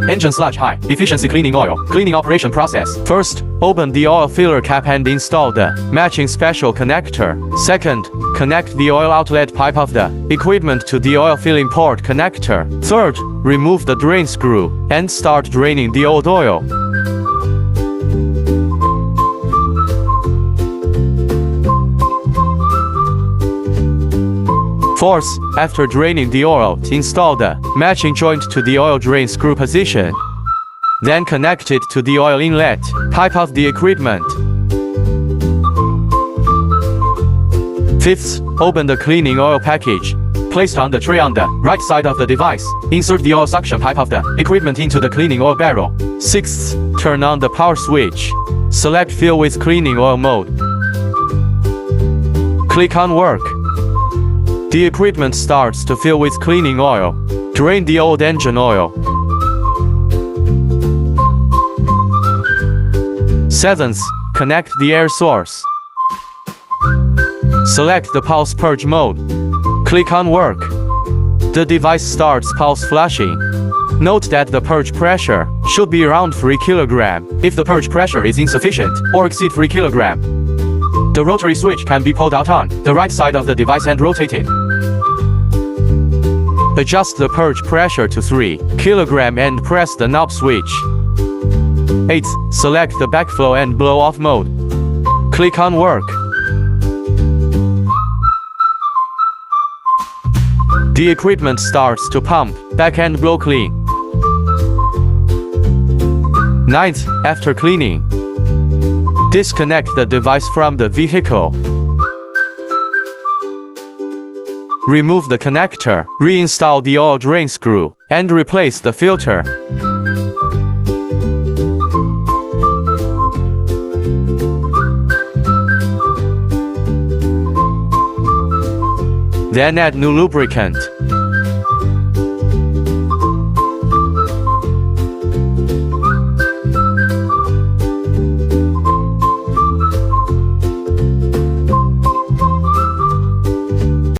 Engine sludge high efficiency cleaning oil. Cleaning operation process. First, open the oil filler cap and install the matching special connector. Second, connect the oil outlet pipe of the equipment to the oil filling port connector. Third, remove the drain screw and start draining the old oil. Fourth, after draining the oil, install the matching joint to the oil drain screw position. Then connect it to the oil inlet pipe of the equipment. Fifth, open the cleaning oil package placed on the tray on the right side of the device. Insert the oil suction pipe of the equipment into the cleaning oil barrel. Sixth, turn on the power switch. Select Fill with Cleaning Oil mode. Click on Work. The equipment starts to fill with cleaning oil. Drain the old engine oil. Seventh, connect the air source. Select the pulse purge mode. Click on Work. The device starts pulse flushing. Note that the purge pressure should be around 3 kg. If the purge pressure is insufficient or exceed 3 kg, the rotary switch can be pulled out on the right side of the device and rotated. Adjust the purge pressure to 3 kg and press the knob switch. 8th, select the backflow and blow-off mode. Click on Work. The equipment starts to pump back and blow clean. 9th, after cleaning, disconnect the device from the vehicle. Remove the connector, reinstall the oil drain screw, and replace the filter. Then add new lubricant.